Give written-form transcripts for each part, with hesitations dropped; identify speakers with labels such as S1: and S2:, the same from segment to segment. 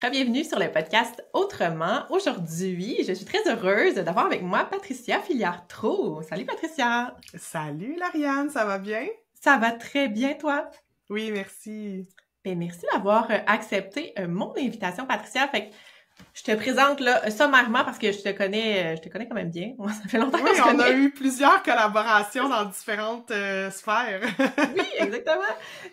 S1: Bienvenue sur le podcast Autrement. Aujourd'hui, je suis très heureuse d'avoir avec moi Patricia Filiard-Trop. Salut Patricia!
S2: Salut Lauriane, ça va bien?
S1: Ça va très bien, toi?
S2: Oui, merci.
S1: Ben, merci d'avoir accepté mon invitation, Patricia. Fait que je te présente là sommairement parce que je te connais quand même bien. Moi, ça fait longtemps
S2: Oui,
S1: qu'on se
S2: on a
S1: connaît.
S2: eu plusieurs collaborations dans différentes sphères.
S1: Oui, exactement.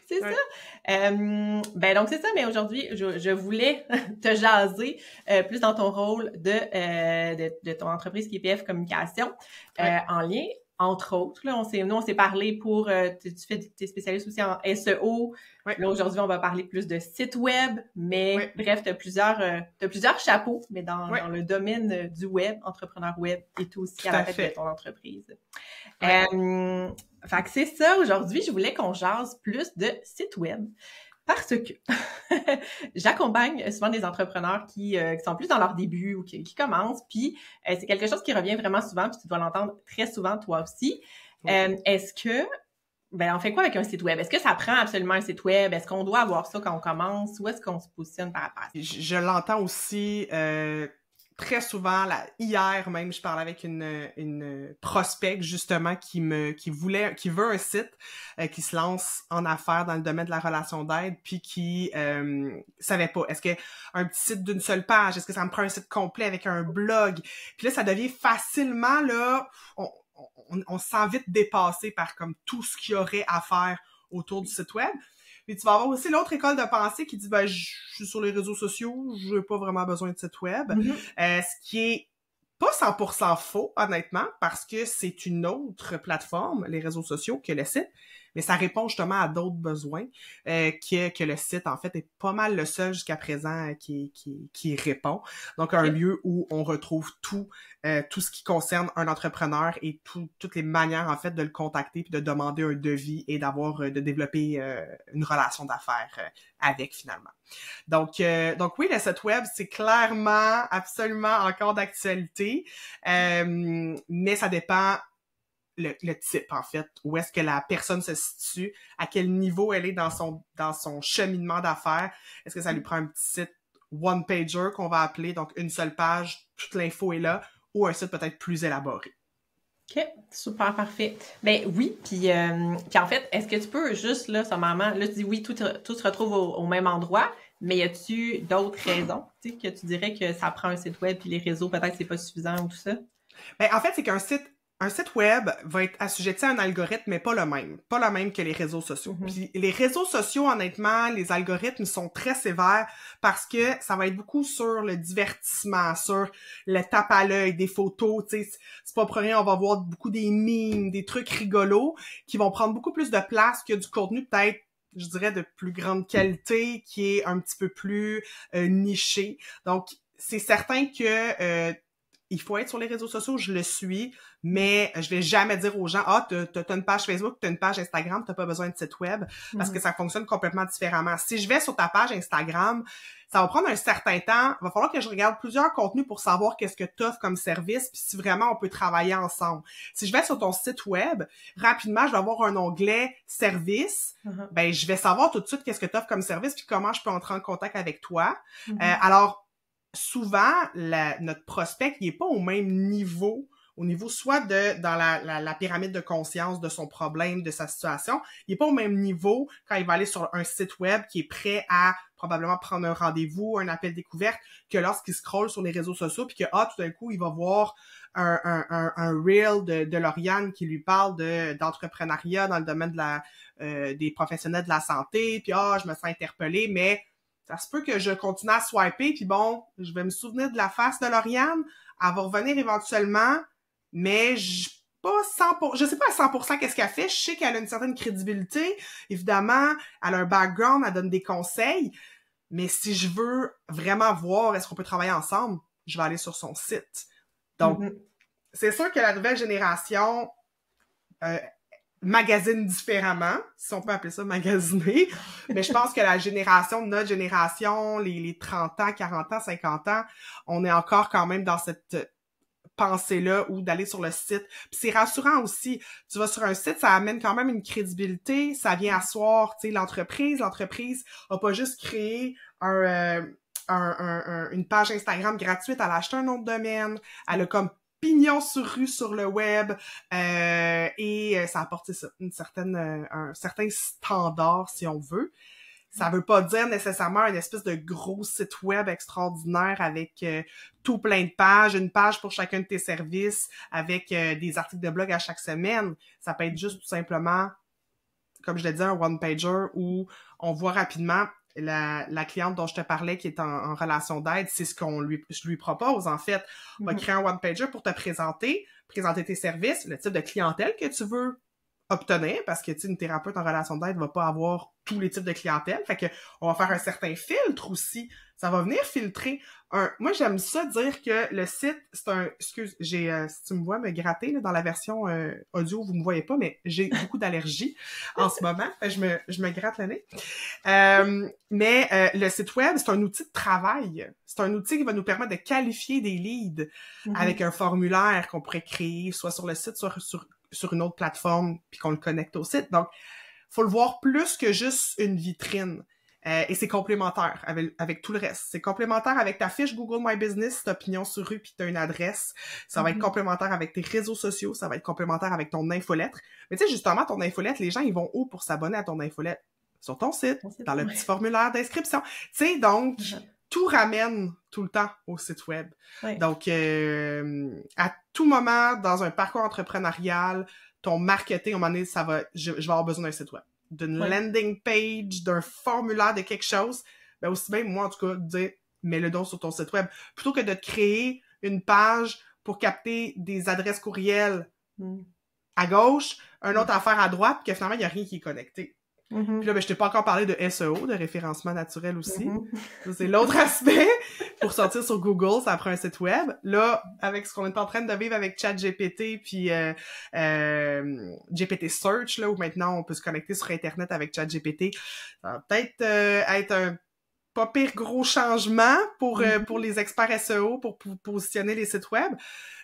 S1: C'est ça.
S2: Ouais.
S1: Donc c'est ça, mais aujourd'hui, je voulais te jaser plus dans ton rôle de ton entreprise KPF Communication
S2: Ouais.
S1: en lien, entre autres. Là, on s'est parlé pour t'es spécialiste aussi en SEO.
S2: Ouais.
S1: Là, aujourd'hui, on va parler plus de site web, mais
S2: Ouais.
S1: bref, t'as plusieurs chapeaux, mais dans
S2: Ouais.
S1: le domaine du web, entrepreneur web, et tout aussi
S2: Tout
S1: à la
S2: à
S1: tête
S2: fait.
S1: de ton entreprise.
S2: Ouais.
S1: Fait que c'est ça, aujourd'hui, je voulais qu'on jase plus de sites web parce que j'accompagne souvent des entrepreneurs qui sont plus dans leur début ou qui commencent, puis c'est quelque chose qui revient vraiment souvent, puis tu dois l'entendre très souvent toi aussi.
S2: Ouais.
S1: Est-ce que, on fait quoi avec un site web? Est-ce que ça prend absolument un site web? Est-ce qu'on doit avoir ça quand on commence? Où est-ce qu'on se positionne par rapport à ça?
S2: Je l'entends aussi très souvent. Hier même, je parlais avec une prospect justement qui veut un site, qui se lance en affaires dans le domaine de la relation d'aide, puis qui savait pas. Est-ce que un petit site d'une seule page, est-ce que ça me prend un site complet avec un blog? Puis là, ça devient facilement là, on se sent vite dépassé par comme tout ce qu'il y aurait à faire autour du site web. Puis tu vas avoir aussi l'autre école de pensée qui dit je suis sur les réseaux sociaux, j'ai pas vraiment besoin de site web. Ce qui est pas 100% faux, honnêtement, parce que c'est une autre plateforme, les réseaux sociaux, que le site, mais ça répond justement à d'autres besoins que le site, en fait, est pas mal le seul jusqu'à présent qui répond. Donc, un lieu où on retrouve tout ce qui concerne un entrepreneur et toutes les manières, en fait, de le contacter puis de demander un devis et de développer une relation d'affaires avec, finalement. Donc oui, le site web, c'est clairement, absolument encore d'actualité, mais ça dépend le type, en fait, où est-ce que la personne se situe, à quel niveau elle est dans son cheminement d'affaires. Est-ce que ça lui prend un petit site one-pager qu'on va appeler, donc une seule page, toute l'info est là, ou un site peut-être plus élaboré.
S1: OK, super, parfait. Ben oui, puis en fait, est-ce que tu peux juste, là, sommairement, là, tu dis oui, tout se retrouve au même endroit, mais y a-tu d'autres raisons, tu sais, que tu dirais que ça prend un site web puis les réseaux, peut-être c'est pas suffisant ou tout ça?
S2: Ben, en fait, c'est qu'un site web va être assujetti à un algorithme, mais pas le même. Pas le même que les réseaux sociaux. Puis les réseaux sociaux, honnêtement, les algorithmes sont très sévères parce que ça va être beaucoup sur le divertissement, sur le tape à l'œil, des photos, tu sais. C'est pas pour rien, on va voir beaucoup des memes, des trucs rigolos qui vont prendre beaucoup plus de place que du contenu peut-être, je dirais, de plus grande qualité, qui est un petit peu plus niché. Donc, c'est certain que il faut être sur les réseaux sociaux, je le suis, mais je vais jamais dire aux gens « Ah, t'as une page Facebook, t'as une page Instagram, t'as pas besoin de site web », parce que ça fonctionne complètement différemment. Si je vais sur ta page Instagram, ça va prendre un certain temps, il va falloir que je regarde plusieurs contenus pour savoir qu'est-ce que t'offres comme service, puis si vraiment on peut travailler ensemble. Si je vais sur ton site web, rapidement, je vais avoir un onglet « Service », ben je vais savoir tout de suite qu'est-ce que t'offres comme service, puis comment je peux entrer en contact avec toi. Alors, souvent, notre prospect, il est pas au même niveau, soit dans la pyramide de conscience de son problème, de sa situation, il est pas au même niveau quand il va aller sur un site web qui est prêt à probablement prendre un rendez-vous, un appel découverte, que lorsqu'il scrolle sur les réseaux sociaux, puis que tout d'un coup, il va voir un reel de Lauriane qui lui parle d'entrepreneuriat dans le domaine des professionnels de la santé, puis je me sens interpellée, mais ça se peut que je continue à swiper, puis bon, je vais me souvenir de la face de Lauriane, elle va revenir éventuellement, mais je sais pas à 100% qu'est-ce qu'elle fait, je sais qu'elle a une certaine crédibilité, évidemment, elle a un background, elle donne des conseils, mais si je veux vraiment voir est-ce qu'on peut travailler ensemble, je vais aller sur son site. Donc, c'est sûr que la nouvelle génération magasine différemment, si on peut appeler ça magasiner, mais je pense que notre génération, les 30 ans, 40 ans, 50 ans, on est encore quand même dans cette pensée-là ou d'aller sur le site. Puis c'est rassurant aussi. Tu vas sur un site, ça amène quand même une crédibilité, ça vient asseoir, tu sais, l'entreprise. L'entreprise a pas juste créé une page Instagram gratuite, elle a acheté un nom de domaine, elle a comme pignon sur rue sur le web, et ça a apporté ça, un certain standard, si on veut. Ça veut pas dire nécessairement une espèce de gros site web extraordinaire avec tout plein de pages, une page pour chacun de tes services, avec des articles de blog à chaque semaine. Ça peut être juste tout simplement, comme je l'ai dit, un one-pager où on voit rapidement la cliente dont je te parlais qui est en relation d'aide, c'est ce je lui propose, en fait. On va créer un one-pager pour te présenter tes services, le type de clientèle que tu veux obtenir, parce que, tu sais, une thérapeute en relation d'aide va pas avoir tous les types de clientèle. Fait que, on va faire un certain filtre aussi. Ça va venir filtrer. Moi, j'aime ça dire que le site, c'est un... Excuse, si tu me vois me gratter, là, dans la version audio, vous me voyez pas, mais j'ai beaucoup d'allergies en ce moment. Fait que je me gratte le nez. Mais le site web, c'est un outil de travail. C'est un outil qui va nous permettre de qualifier des leads avec un formulaire qu'on pourrait créer, soit sur le site, soit sur une autre plateforme, puis qu'on le connecte au site. Donc, faut le voir plus que juste une vitrine. Et c'est complémentaire avec tout le reste. C'est complémentaire avec ta fiche Google My Business, ta opinion sur rue, puis t'as une adresse. Ça va être complémentaire avec tes réseaux sociaux. Ça va être complémentaire avec ton infolettre. Mais tu sais, justement, ton infolettre, les gens, ils vont où pour s'abonner à ton infolettre? Sur ton site, dans le petit formulaire d'inscription. Tu sais, donc... Tout ramène tout le temps au site web. Oui. Donc, à tout moment, dans un parcours entrepreneurial, ton marketing, à un moment donné, je vais avoir besoin d'un site web. D'une landing page, d'un formulaire, de quelque chose. Ben aussi bien, moi, en tout cas, de dire, mets-le donc sur ton site web. Plutôt que de te créer une page pour capter des adresses courriels à gauche, une autre affaire à droite, puis que finalement, il n'y a rien qui est connecté. Puis là, ben, je t'ai pas encore parlé de SEO, de référencement naturel aussi. Ça, c'est l'autre aspect. Pour sortir sur Google, ça prend un site web. Là, avec ce qu'on est en train de vivre avec ChatGPT puis GPT Search, là, où maintenant on peut se connecter sur Internet avec ChatGPT, ça va peut-être être un pas pire gros changement pour les experts SEO, pour positionner les sites web.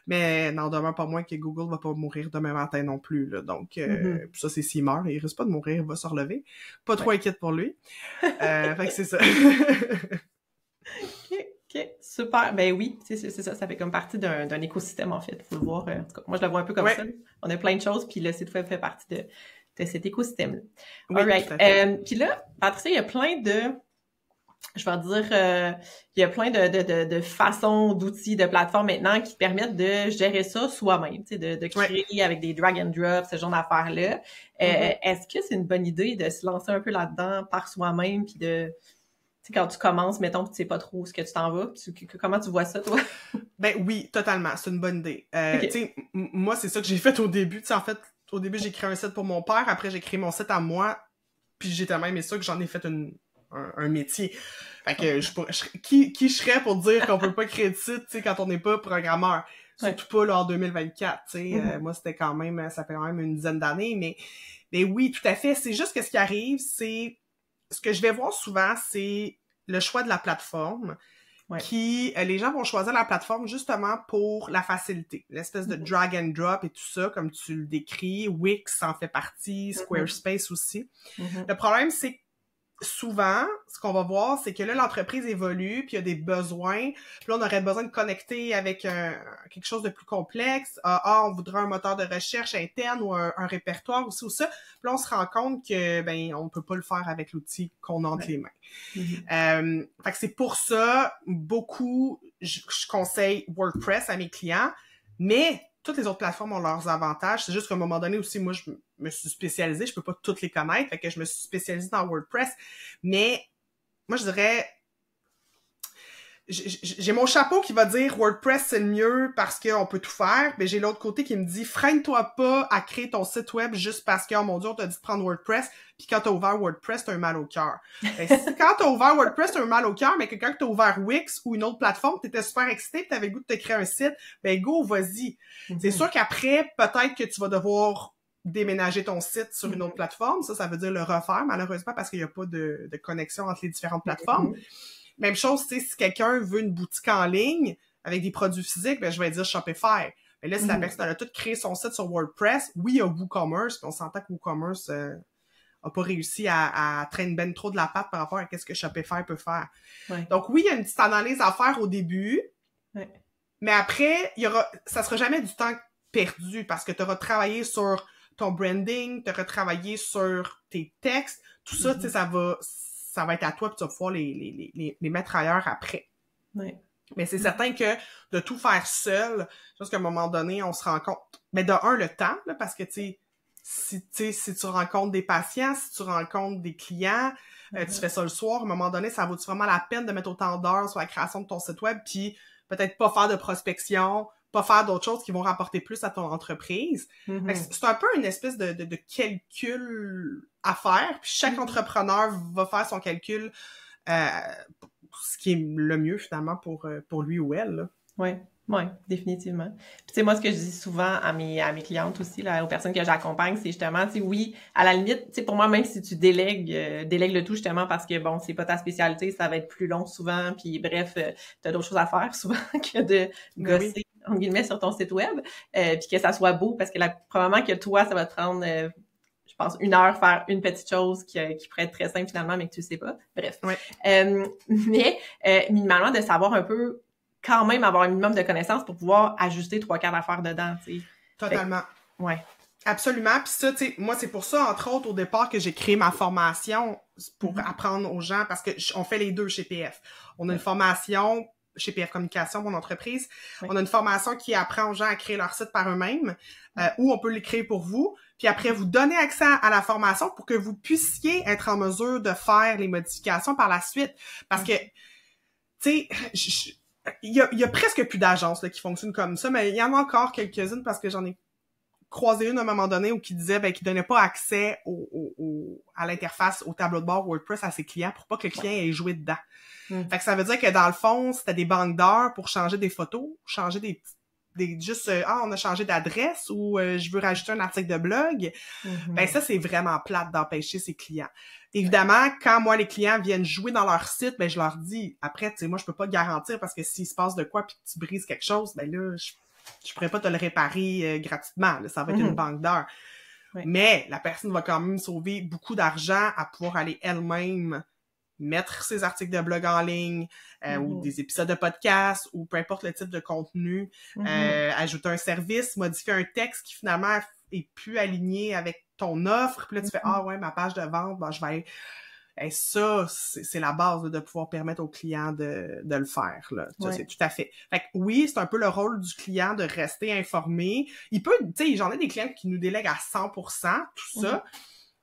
S2: Mais n'en demeure pas moins que Google va pas mourir demain matin non plus, là. Donc, ça, c'est s'il meurt. Il risque pas de mourir, il va se relever. Pas trop inquiète pour lui. Fait que c'est ça.
S1: OK, super. Ben oui, c'est ça. Ça fait comme partie d'un écosystème, en fait. Faut le voir. En tout cas, moi, je le vois un peu comme ça. On a plein de choses, puis le site web fait partie de cet écosystème-là.
S2: Oui,
S1: alright. Puis là, Patricia, il y a plein de... Je vais dire, il y a plein de façons, d'outils, de plateformes maintenant qui permettent de gérer ça soi-même, tu sais, de créer avec des drag and drop, ce genre d'affaires-là. Est-ce que c'est une bonne idée de se lancer un peu là-dedans par soi-même, puis de, tu sais, quand tu commences, mettons, tu sais pas trop où ce que tu t'en vas, comment tu vois ça, toi?
S2: Ben oui, totalement, c'est une bonne idée. Tu sais, moi, c'est ça que j'ai fait au début. Tu sais, en fait, au début, j'ai créé un site pour mon père, après, j'ai créé mon site à moi, puis j'ai tellement aimé ça que j'en ai fait un métier. Fait que qui je serais pour dire qu'on peut pas créer de site, tu sais, quand on n'est pas programmeur. Surtout pas là en 2024, tu sais. Moi, c'était quand même, ça fait quand même une dizaine d'années, mais oui, tout à fait. C'est juste que ce qui arrive, c'est, ce que je vais voir souvent, c'est le choix de la plateforme. Les gens vont choisir la plateforme justement pour la facilité. L'espèce de drag and drop et tout ça, comme tu le décris. Wix en fait partie, Squarespace aussi. Le problème, c'est que souvent, ce qu'on va voir, c'est que là, l'entreprise évolue, puis il y a des besoins. Puis là, on aurait besoin de connecter avec quelque chose de plus complexe. On voudrait un moteur de recherche interne ou un répertoire aussi ou ça. Puis là, on se rend compte que on peut pas le faire avec l'outil qu'on a entre les mains. Fait que c'est pour ça, je conseille WordPress à mes clients, mais toutes les autres plateformes ont leurs avantages. C'est juste qu'à un moment donné aussi, moi, je me suis spécialisée. Je peux pas toutes les connaître. Fait que je me suis spécialisée dans WordPress. Mais moi, je dirais... J'ai mon chapeau qui va dire WordPress, c'est le mieux parce qu'on peut tout faire. Mais j'ai l'autre côté qui me dit freine-toi pas à créer ton site web juste parce que, oh mon Dieu, on t'a dit de prendre WordPress. Puis quand t'as ouvert WordPress, t'as un mal au cœur. Quand t'as ouvert WordPress, t'as un mal au cœur, mais que quand t'as ouvert Wix ou une autre plateforme, t'étais super excité, t'avais le goût de te créer un site, go, vas-y. C'est sûr qu'après, peut-être que tu vas devoir déménager ton site sur une autre plateforme. Ça veut dire le refaire, malheureusement, parce qu'il n'y a pas de connexion entre les différentes plateformes. Même chose, tu sais, si quelqu'un veut une boutique en ligne avec des produits physiques, je vais dire Shopify. Mais là, si la personne a tout créé son site sur WordPress, oui, il y a WooCommerce, puis on s'entend que WooCommerce, a pas réussi à traîner ben trop de la patte par rapport à ce que Shopify peut faire.
S1: Ouais.
S2: Donc oui, il y a une petite analyse à faire au début, mais après, ça sera jamais du temps perdu parce que tu auras travaillé sur ton branding, tu auras travaillé sur tes textes, tout ça, tu sais, ça va être à toi, puis tu vas pouvoir les mettre ailleurs après.
S1: Ouais.
S2: Mais c'est certain que de tout faire seul, je pense qu'à un moment donné, on se rend compte, mais de un, le temps, là, parce que, tu sais, si tu rencontres des patients, si tu rencontres des clients, tu fais ça le soir, à un moment donné, ça vaut-tu vraiment la peine de mettre autant d'heures sur la création de ton site web, puis peut-être pas faire de prospection, pas faire d'autres choses qui vont rapporter plus à ton entreprise. C'est un peu une espèce de calcul à faire, puis chaque entrepreneur va faire son calcul ce qui est le mieux, finalement, pour lui ou elle, là.
S1: Oui, définitivement. Puis, tu sais, moi, ce que je dis souvent à mes clientes aussi, là, aux personnes que j'accompagne, c'est justement, tu sais, oui, à la limite, tu sais, pour moi, même si tu délègues le tout, justement, parce que, bon, c'est pas ta spécialité, ça va être plus long souvent, puis bref, t'as d'autres choses à faire souvent que de gosser, en guillemets, sur ton site web, puis que ça soit beau, parce que probablement que toi, ça va te prendre... je pense, 1 heure faire une petite chose qui pourrait être très simple finalement, mais que tu sais pas. Bref. Mais minimalement, de savoir un peu, quand même avoir un minimum de connaissances pour pouvoir ajuster 3-4 affaires dedans, tu sais.
S2: Totalement.
S1: Ouais.
S2: Absolument. Puis ça, tu sais, moi, c'est pour ça, entre autres, au départ, que j'ai créé ma formation pour apprendre aux gens, parce que on fait les deux chez PF. On a une formation chez PF Communication, mon entreprise. On a une formation qui apprend aux gens à créer leur site par eux-mêmes, ou on peut les créer pour vous. Puis après, vous donnez accès à la formation pour que vous puissiez être en mesure de faire les modifications par la suite. Parce que, tu sais, il y a presque plus d'agences là, qui fonctionnent comme ça, mais il y en a encore quelques-unes parce que j'en ai croisé une à un moment donné où qui disait qu'il donnait pas accès à l'interface, au tableau de bord WordPress à ses clients pour pas que le client ait joué dedans. Fait que ça veut dire que dans le fond, c'était des banques d'heures pour changer des photos, changer on a changé d'adresse ou je veux rajouter un article de blog. Ben ça, c'est vraiment plate d'empêcher ses clients. Évidemment, quand moi, les clients viennent jouer dans leur site, ben je leur dis, après, tu sais, moi, je peux pas garantir parce que s'il se passe de quoi puis que tu brises quelque chose, ben là, je pourrais pas te le réparer gratuitement. Là, ça va être une banque d'heures. Mais la personne va quand même sauver beaucoup d'argent à pouvoir aller elle-même mettre ses articles de blog en ligne, ou des épisodes de podcast, ou peu importe le type de contenu, ajouter un service, modifier un texte qui finalement est plus aligné avec ton offre, puis là tu fais « Ah ouais, ma page de vente, ben, je vais... » Et ça, c'est la base là, de pouvoir permettre au client de le faire. Là. Ça, c'est tout à fait. Fait que oui, c'est un peu le rôle du client de rester informé. Il peut, tu sais, j'en ai des clients qui nous délèguent à 100%, tout ça,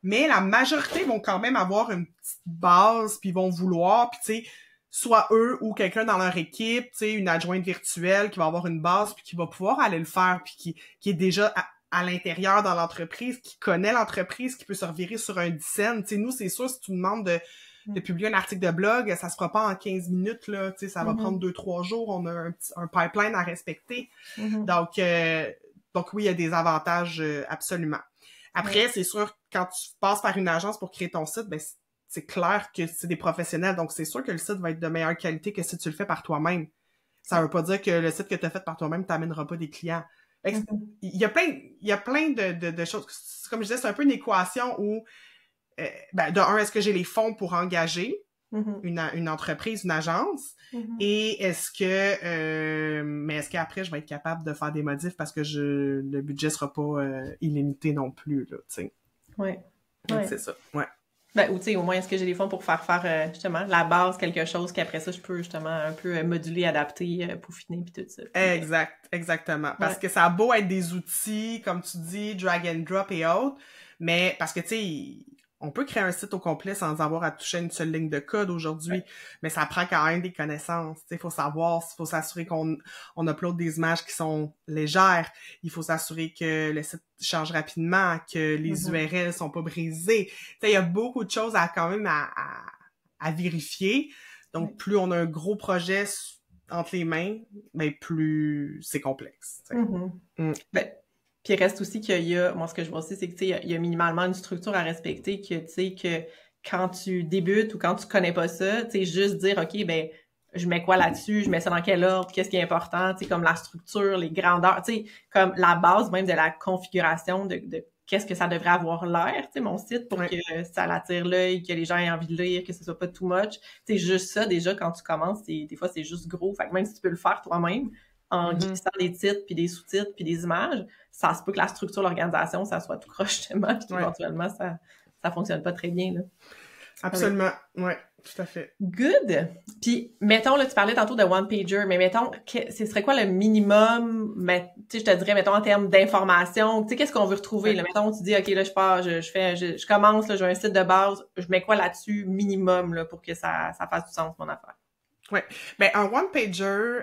S2: mais la majorité vont quand même avoir une petite base, puis vont vouloir, puis tu sais, soit eux ou quelqu'un dans leur équipe, tu sais, une adjointe virtuelle qui va avoir une base, puis qui va pouvoir aller le faire, puis qui est déjà à l'intérieur dans l'entreprise, qui connaît l'entreprise, qui peut se revirer sur un dizaine. Tu sais, nous, c'est sûr, si tu nous demandes de publier un article de blog, ça se fera pas en 15 minutes, là, tu sais, ça va prendre 2-3 jours, on a un pipeline à respecter. Donc oui, il y a des avantages, absolument. Après, c'est sûr, quand tu passes par une agence pour créer ton site, ben c'est clair que c'est des professionnels, donc c'est sûr que le site va être de meilleure qualité que si tu le fais par toi-même. Ça veut pas dire que le site que tu as fait par toi-même t'amènera pas des clients. Il y a plein de choses. Comme je disais, c'est un peu une équation où, de un, est-ce que j'ai les fonds pour engager une entreprise, une agence, et est-ce qu'après je vais être capable de faire des modifs parce que le budget sera pas illimité non plus, là, tu sais. Donc, c'est ça,
S1: Ben, ou tu sais, au moins, est-ce que j'ai les fonds pour faire justement la base, quelque chose qu'après ça, je peux justement un peu moduler, adapter, peaufiner, puis tout ça.
S2: Exactement. Parce que ça a beau être des outils, comme tu dis, drag and drop et autres, mais parce que, tu sais, on peut créer un site au complet sans avoir à toucher une seule ligne de code aujourd'hui, mais ça prend quand même des connaissances. Il faut savoir, il faut s'assurer qu'on upload des images qui sont légères, il faut s'assurer que le site charge rapidement, que les URL sont pas brisées. Il y a beaucoup de choses quand même à vérifier. Donc, plus on a un gros projet entre les mains, ben plus c'est complexe.
S1: Puis il reste aussi qu'il y a, moi ce que je vois aussi, c'est que tu sais, il y a minimalement une structure à respecter, que tu sais que quand tu débutes ou quand tu connais pas ça, tu sais, juste dire OK, ben je mets quoi là-dessus, je mets ça dans quel ordre, qu'est-ce qui est important, tu sais, comme la structure, les grandeurs, tu sais, comme la base même de la configuration de qu'est-ce que ça devrait avoir l'air, tu sais, mon site, pour que ça attire l'œil, que les gens aient envie de lire, que ce soit pas too much. C'est juste ça, déjà, quand tu commences, des fois, c'est juste gros. Fait que même si tu peux le faire toi-même, en glissant des titres, puis des sous-titres, puis des images, ça se peut que la structure, l'organisation, ça soit tout croche, justement, puis éventuellement, ça fonctionne pas très bien, là.
S2: Absolument, ouais, tout à fait.
S1: Good! Puis, mettons, là, tu parlais tantôt de one-pager, mais mettons, ce serait quoi le minimum, tu sais, je te dirais, mettons, en termes d'information, tu sais, qu'est-ce qu'on veut retrouver, là? Mettons, tu dis, OK, là, je pars, je commence, là, j'ai un site de base, je mets quoi là-dessus, minimum, là, pour que ça fasse du sens, mon affaire?
S2: Ouais. Ben, un one-pager,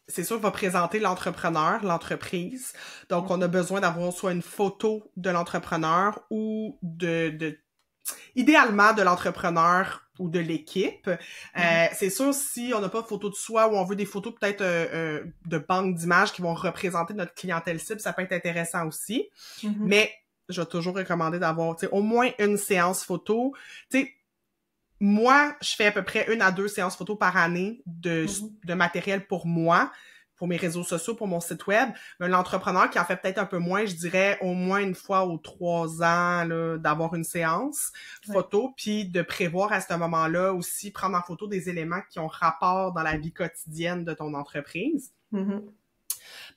S2: c'est sûr, va présenter l'entrepreneur, l'entreprise. Donc, on a besoin d'avoir soit une photo de l'entrepreneur ou idéalement de l'entrepreneur ou de l'équipe. C'est sûr, si on n'a pas de photo de soi ou on veut des photos peut-être de banque d'images qui vont représenter notre clientèle cible, ça peut être intéressant aussi. Mais je vais toujours recommander d'avoir, tu sais, au moins une séance photo. Tu sais, moi, je fais à peu près 1 à 2 séances photo par année de matériel pour moi, pour mes réseaux sociaux, pour mon site web. Mais l'entrepreneur qui en fait peut-être un peu moins, je dirais au moins une fois aux 3 ans, là, d'avoir une séance photo, puis de prévoir à ce moment-là aussi prendre en photo des éléments qui ont rapport dans la vie quotidienne de ton entreprise.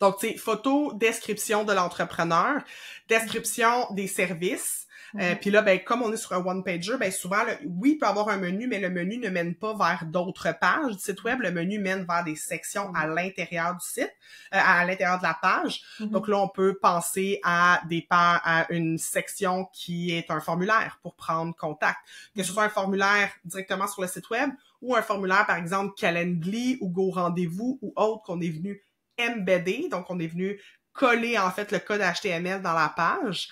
S2: Donc, tu sais, photo, description de l'entrepreneur, description des services. Puis là, ben, comme on est sur un one-pager, ben souvent, oui, il peut y avoir un menu, mais le menu ne mène pas vers d'autres pages du site web. Le menu mène vers des sections à l'intérieur du site, à l'intérieur de la page. Donc là, on peut penser à une section qui est un formulaire pour prendre contact. Que ce soit un formulaire directement sur le site web ou un formulaire, par exemple, Calendly ou Go Rendez-vous ou autre qu'on est venu embedder. Donc, on est venu coller, en fait, le code HTML dans la page.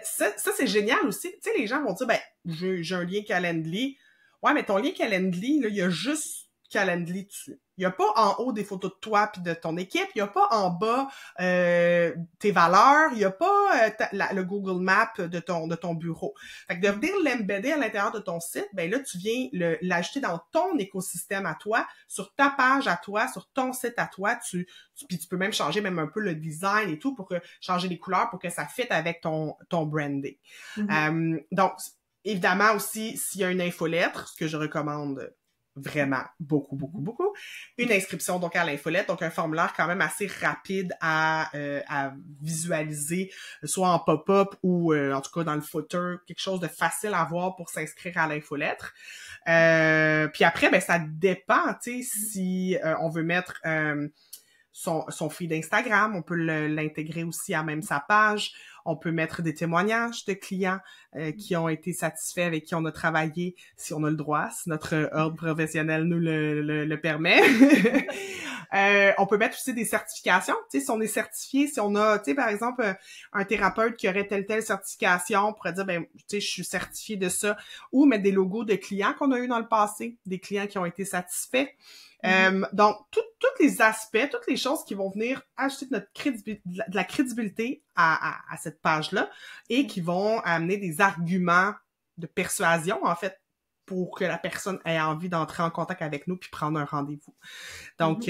S2: Ça, c'est génial aussi. Tu sais, les gens vont dire, ben, j'ai un lien Calendly. Ouais, mais ton lien Calendly, là, il y a juste Calendly dessus. Il n'y a pas en haut des photos de toi puis de ton équipe. Il n'y a pas en bas tes valeurs. Il n'y a pas le Google Maps de ton bureau. Fait que de venir l'embedder à l'intérieur de ton site, ben là, tu viens l'ajouter dans ton écosystème à toi, sur ta page à toi, sur ton site à toi. Puis tu peux même changer même un peu le design et tout pour changer les couleurs pour que ça fitte avec ton branding. Donc, évidemment aussi, s'il y a une infolettre, ce que je recommande vraiment beaucoup, une inscription donc à l'infolette, donc un formulaire quand même assez rapide à visualiser, soit en pop-up ou en tout cas dans le footer, quelque chose de facile à voir pour s'inscrire à l'infolettre. Puis après, ben ça dépend, tu sais, si on veut mettre son feed Instagram, on peut l'intégrer aussi à même sa page. On peut mettre des témoignages de clients qui ont été satisfaits, avec qui on a travaillé, si on a le droit, si notre ordre professionnel nous le permet. On peut mettre aussi des certifications. Tu sais, si on est certifié, si on a, tu sais, par exemple, un thérapeute qui aurait telle certification, on pourrait dire, ben, tu sais, je suis certifié de ça. Ou mettre des logos de clients qu'on a eu dans le passé, des clients qui ont été satisfaits. Donc, tous les aspects, toutes les choses qui vont venir ajouter de la crédibilité à cette page-là et qui vont amener des arguments de persuasion, en fait, pour que la personne ait envie d'entrer en contact avec nous puis prendre un rendez-vous. Donc,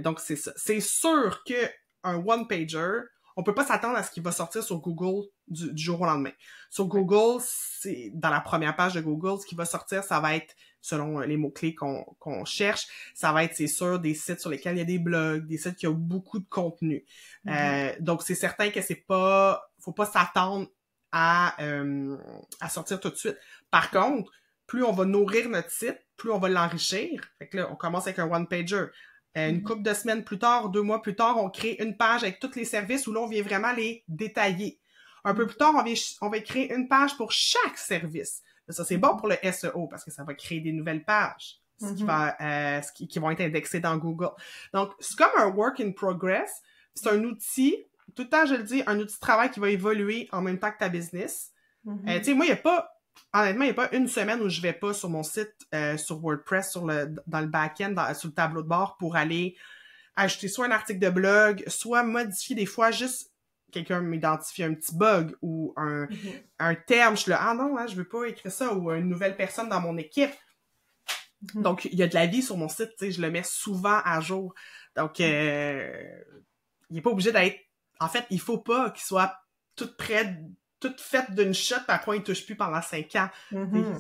S2: donc c'est ça. C'est sûr que un one-pager, on peut pas s'attendre à ce qu'il va sortir sur Google du jour au lendemain. Sur Google, c'est dans la première page de Google, ce qui va sortir, ça va être, selon les mots-clés qu'on cherche, ça va être, c'est sûr, des sites sur lesquels il y a des blogs, des sites qui ont beaucoup de contenu. Donc, c'est certain que faut pas s'attendre à sortir tout de suite. Par contre, plus on va nourrir notre site, plus on va l'enrichir. Fait que là, on commence avec un one-pager. Une couple de semaines plus tard, 2 mois plus tard, on crée une page avec tous les services où là, on vient vraiment les détailler. Un peu plus tard, on va créer une page pour chaque service. Ça, c'est bon pour le SEO parce que ça va créer des nouvelles pages qui vont être indexées dans Google. Donc, c'est comme un work in progress. C'est un outil, tout le temps, je le dis, un outil de travail qui va évoluer en même temps que ta business. Tu sais, moi, honnêtement, il n'y a pas une semaine où je vais pas sur mon site, sur WordPress, dans le back-end, sur le tableau de bord pour aller ajouter soit un article de blog, soit modifier des fois juste quelqu'un m'identifie un petit bug ou un terme. Je suis là, ah non, hein, je veux pas écrire ça, ou une nouvelle personne dans mon équipe. Donc, il y a de la vie sur mon site, tu sais, je le mets souvent à jour. Donc, il est pas obligé d'être... En fait, il faut pas qu'il soit toute près, toute faite d'une shot, puis après, il touche plus pendant 5 ans.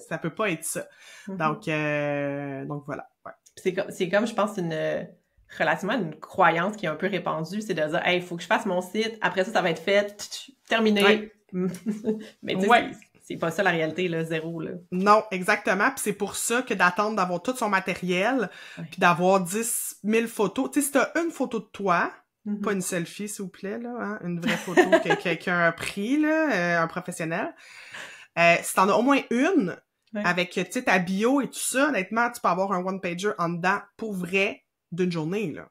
S2: Ça peut pas être ça. Donc voilà. Ouais.
S1: C'est comme, je pense, relativement une croyance qui est un peu répandue, c'est de dire, hey, il faut que je fasse mon site, après ça va être fait, terminé. Ouais. Mais tu sais, c'est pas ça la réalité, là, zéro, là.
S2: Non, exactement. Puis c'est pour ça que d'attendre d'avoir tout son matériel, puis d'avoir 10 000 photos. Tu sais, si t'as une photo de toi, pas une selfie, s'il vous plaît, là, hein, une vraie photo que quelqu'un a pris, là, un professionnel. Si t'en as au moins une, avec, tu sais, ta bio et tout ça, honnêtement, tu peux avoir un one-pager en dedans, pour vrai, d'une journée, là.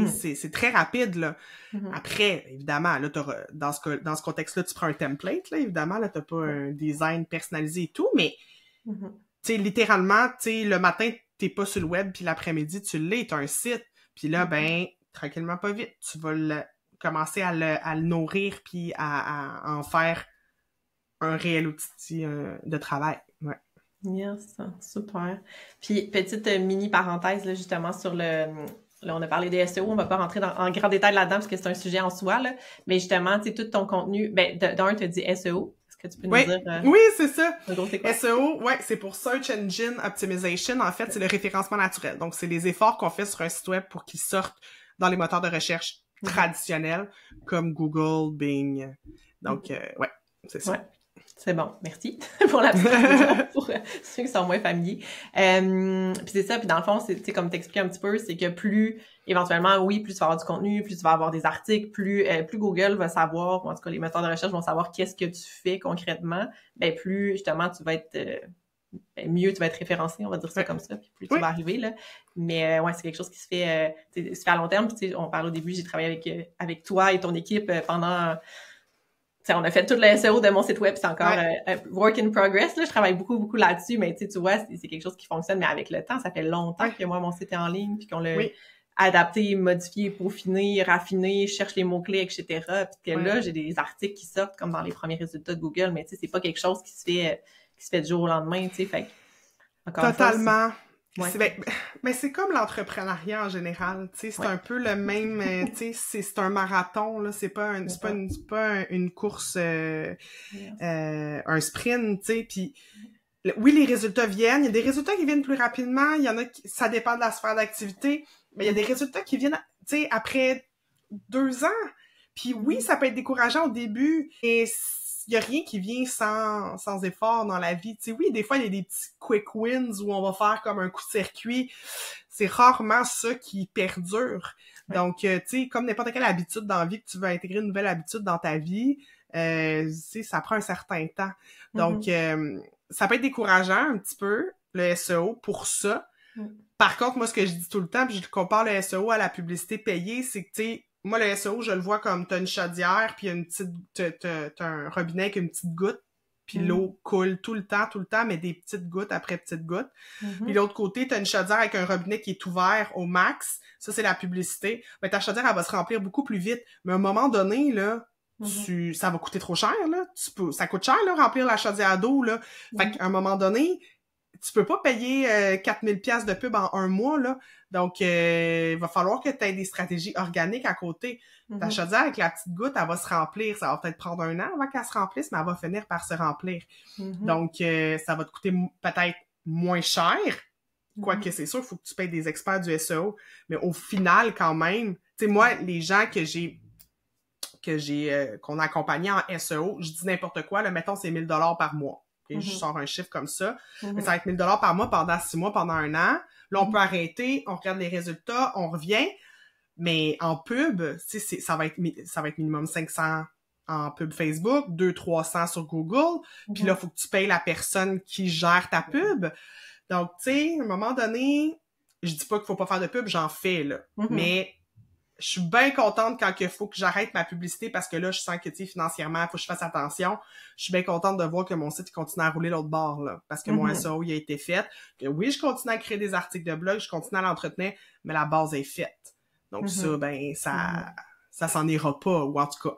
S2: C'est très rapide, là. Après, évidemment, là, dans ce contexte-là, tu prends un template, là, évidemment, là, t'as pas un design personnalisé et tout, mais, tu sais, littéralement, tu sais, le matin, t'es pas sur le web, puis l'après-midi, tu l'es, t'as un site, puis là, ben, tranquillement, pas vite, tu vas commencer à le nourrir, puis à en faire un réel outil de travail, ouais.
S1: Yes, super. Puis, petite mini parenthèse, là, justement, sur Là, on a parlé des SEO, on va pas rentrer en grand détail là-dedans parce que c'est un sujet en soi, là. Mais justement, tu sais, tout ton contenu, ben, d'un, tu as dit SEO. Est-ce que tu peux nous dire?
S2: Oui, c'est ça.
S1: C'est quoi?
S2: SEO, ouais, c'est pour Search Engine Optimization. En fait, c'est le référencement naturel. Donc, c'est les efforts qu'on fait sur un site web pour qu'il sorte dans les moteurs de recherche traditionnels comme Google, Bing. Donc, ouais, c'est ça.
S1: Ouais. C'est bon, merci pour la précision pour ceux qui sont moins familiers. Puis c'est ça, puis dans le fond, c'est comme t'expliquais un petit peu, c'est que plus, éventuellement, oui, plus tu vas avoir du contenu, plus tu vas avoir des articles, plus Google va savoir, ou en tout cas les moteurs de recherche vont savoir qu'est-ce que tu fais concrètement, ben plus, justement, tu vas être... mieux tu vas être référencé, on va dire ça comme ça, puis plus tu vas arriver, là. Mais ouais, c'est quelque chose qui se fait à long terme. Puis on parle au début, j'ai travaillé avec toi et ton équipe pendant... T'sais, on a fait tout le SEO de mon site web, c'est encore work in progress. Là, je travaille beaucoup là-dessus, mais tu vois, c'est quelque chose qui fonctionne, mais avec le temps, ça fait longtemps que moi, mon site est en ligne, puis qu'on l'a adapté, modifié, peaufiné, raffiné, je cherche les mots-clés, etc. Puis que là, j'ai des articles qui sortent comme dans les premiers résultats de Google, mais tu sais, c'est pas quelque chose qui se fait du jour au lendemain, tu sais, fait
S2: encore totalement. Mais c'est comme l'entrepreneuriat en général, tu sais, c'est un peu le même, tu sais, c'est un marathon, là, c'est pas une course, un sprint, tu sais, puis oui, les résultats viennent, il y a des résultats qui viennent plus rapidement, il y en a qui, ça dépend de la sphère d'activité, mais il y a des résultats qui viennent, tu sais, après 2 ans, puis oui, ça peut être décourageant au début, et il y a rien qui vient sans effort dans la vie. Tu sais, oui, des fois, il y a des petits quick wins où on va faire comme un coup de circuit. C'est rarement ça qui perdure. Donc, tu sais, comme n'importe quelle habitude dans la vie, que tu veux intégrer une nouvelle habitude dans ta vie, tu sais, ça prend un certain temps. Donc, ça peut être décourageant un petit peu, le SEO, pour ça. Par contre, moi, ce que je dis tout le temps, puis je compare le SEO à la publicité payée, c'est que, tu sais, moi, le SEO, je le vois comme t'as une chaudière, puis t'as un robinet avec une petite goutte, puis l'eau coule tout le temps, mais des petites gouttes après petites gouttes. Puis l'autre côté, t'as une chaudière avec un robinet qui est ouvert au max. Ça, c'est la publicité. Mais ta chaudière, elle va se remplir beaucoup plus vite. Mais à un moment donné, là, ça va coûter trop cher, là. Ça coûte cher, là, remplir la chaudière d'eau, là. Fait qu'à un moment donné, tu peux pas payer 4000 pièces de pub en 1 mois, là. Donc, il va falloir que tu aies des stratégies organiques à côté. Ta chaudière, avec la petite goutte, elle va se remplir. Ça va peut-être prendre 1 an avant qu'elle se remplisse, mais elle va finir par se remplir. Donc, ça va te coûter peut-être moins cher. Quoique, c'est sûr, il faut que tu payes des experts du SEO. Mais au final, quand même, tu sais, moi, les gens qu'on a accompagnés en SEO, je dis n'importe quoi, là, mettons, c'est 1000 $ par mois. Okay? Je sors un chiffre comme ça. Mais ça va être 1000 $ par mois pendant 6 mois, pendant 1 an. Là, on peut arrêter, on regarde les résultats, on revient. Mais en pub, ça va être minimum 500 en pub Facebook, 200-300 sur Google. Puis là, il faut que tu payes la personne qui gère ta pub. Donc, tu sais, à un moment donné, je dis pas qu'il faut pas faire de pub, j'en fais, là. Mais je suis bien contente quand il faut que j'arrête ma publicité parce que là, je sens que, tu sais, financièrement, il faut que je fasse attention. Je suis bien contente de voir que mon site continue à rouler l'autre bord, là, parce que mon SEO, il a été fait. Que oui, je continue à créer des articles de blog, je continue à l'entretenir, mais la base est faite. Donc ça, ben, ça s'en ira pas, ou en tout cas,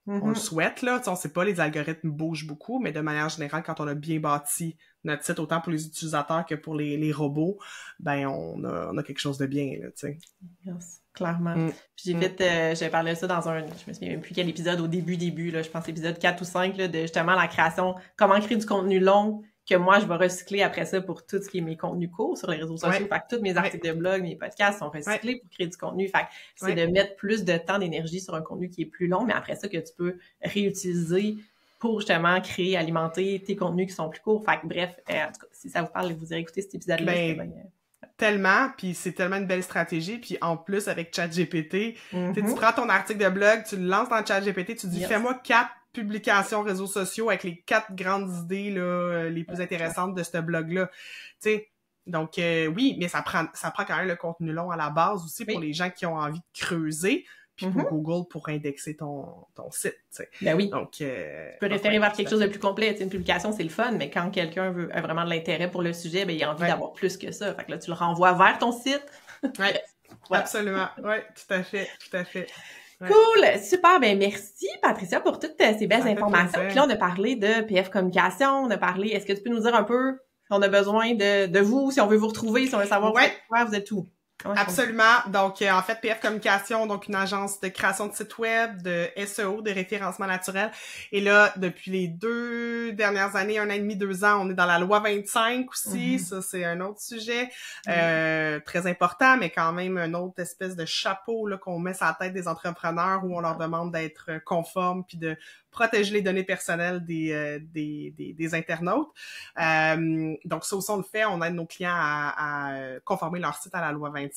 S2: On le souhaite, là. T'sais, on sait pas, les algorithmes bougent beaucoup, mais de manière générale, quand on a bien bâti notre site, autant pour les utilisateurs que pour les robots, ben on a quelque chose de bien, là, tu sais.
S1: Yes, clairement. Puis j'avais parlé de ça dans je me souviens même plus quel épisode, au début, là, je pense épisode 4 ou 5, là, de justement la création, comment créer du contenu long, que moi, je vais recycler après ça pour tout ce qui est mes contenus courts sur les réseaux sociaux. Fait que tous mes articles de blog, mes podcasts sont recyclés pour créer du contenu. Fait que c'est de mettre plus de temps, d'énergie sur un contenu qui est plus long, mais après ça, que tu peux réutiliser pour justement créer, alimenter tes contenus qui sont plus courts. Fait que bref, en tout cas, si ça vous parle, vous irez écouter cet épisode-là.
S2: Tellement, puis c'est tellement une belle stratégie, puis en plus, avec ChatGPT, tu prends ton article de blog, tu le lances dans ChatGPT, tu dis « Fais-moi 4 publications réseaux sociaux avec les 4 grandes idées là, les plus intéressantes de ce blog-là. » Tu sais, donc oui, mais ça prend quand même le contenu long à la base aussi pour les gens qui ont envie de creuser, puis pour Google pour indexer ton site, tu sais.
S1: Ben oui.
S2: Donc,
S1: tu peux référer vers quelque chose de plus complet. Une publication, c'est le fun, mais quand quelqu'un a vraiment de l'intérêt pour le sujet, ben il a envie d'avoir plus que ça. Fait que là, tu le renvoies vers ton site.
S2: Absolument. Oui, tout à fait.
S1: Ouais. Cool! Super! Ben merci, Patricia, pour toutes ces belles informations. Puis là, on a parlé de PF Communication, on a parlé... Est-ce que tu peux nous dire un peu si on a besoin de vous, si on veut vous retrouver, si on veut savoir vous êtes où?
S2: Absolument. Donc, en fait, PF Communication, donc une agence de création de sites web, de SEO, de référencement naturel. Et là, depuis les 2 dernières années, 1 an et demi, 2 ans, on est dans la loi 25 aussi. Ça, c'est un autre sujet très important, mais quand même une autre espèce de chapeau là qu'on met sur la tête des entrepreneurs où on leur demande d'être conformes puis de protéger les données personnelles des internautes. Donc, ça aussi, on le fait. On aide nos clients à conformer leur site à la loi 25.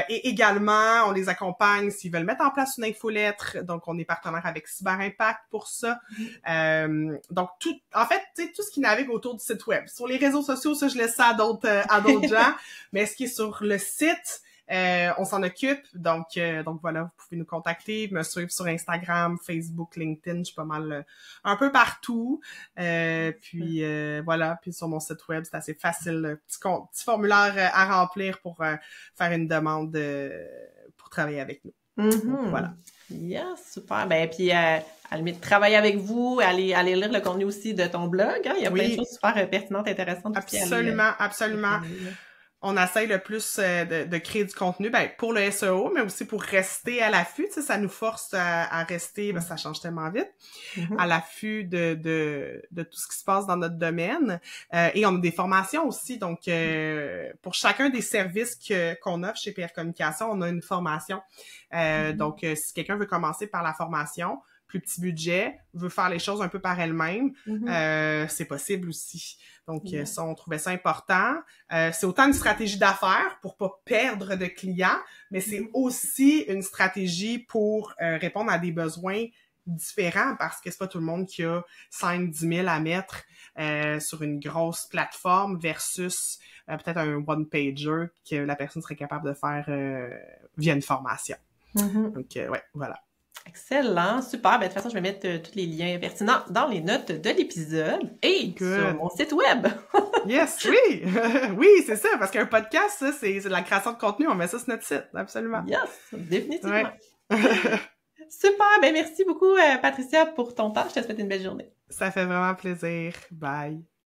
S2: Et également, on les accompagne s'ils veulent mettre en place une infolettre. Donc, on est partenaire avec Cyber Impact pour ça. Donc, en fait, tu sais, tout ce qui navigue autour du site web. Sur les réseaux sociaux, ça, je laisse ça à d'autres gens. Mais ce qui est sur le site, on s'en occupe, donc voilà, vous pouvez nous contacter, me suivre sur Instagram, Facebook, LinkedIn, je suis pas mal un peu partout. Puis voilà, puis sur mon site web, c'est assez facile, petit formulaire à remplir pour faire une demande pour travailler avec nous. Donc, voilà.
S1: Yes, super. Ben puis à la limite, travailler avec vous, aller lire le contenu aussi de ton blog, hein? Il y a plein de choses super pertinentes, intéressantes.
S2: Absolument. On essaye le plus de créer du contenu, pour le SEO, mais aussi pour rester à l'affût. Tu sais, ça nous force à rester, ça change tellement vite, à l'affût de tout ce qui se passe dans notre domaine. Et on a des formations aussi. Donc, pour chacun des services qu'on offre chez PF Communication, on a une formation. Donc, si quelqu'un veut commencer par la formation, plus petit budget, veut faire les choses un peu par elle-même, c'est possible aussi. Donc, ça, on trouvait ça important. C'est autant une stratégie d'affaires pour pas perdre de clients, mais c'est aussi une stratégie pour répondre à des besoins différents parce que c'est pas tout le monde qui a 5-10 000 à mettre sur une grosse plateforme versus peut-être un one-pager que la personne serait capable de faire via une formation. Donc, voilà.
S1: Excellent, super. Ben, de toute façon, je vais mettre tous les liens pertinents dans les notes de l'épisode et sur mon site web.
S2: Yes, oui! Oui, c'est ça, parce qu'un podcast, ça, c'est de la création de contenu. On met ça sur notre site, absolument.
S1: Yes, définitivement. Super, ben merci beaucoup, Patricia, pour ton temps. Je te souhaite une belle journée.
S2: Ça fait vraiment plaisir. Bye!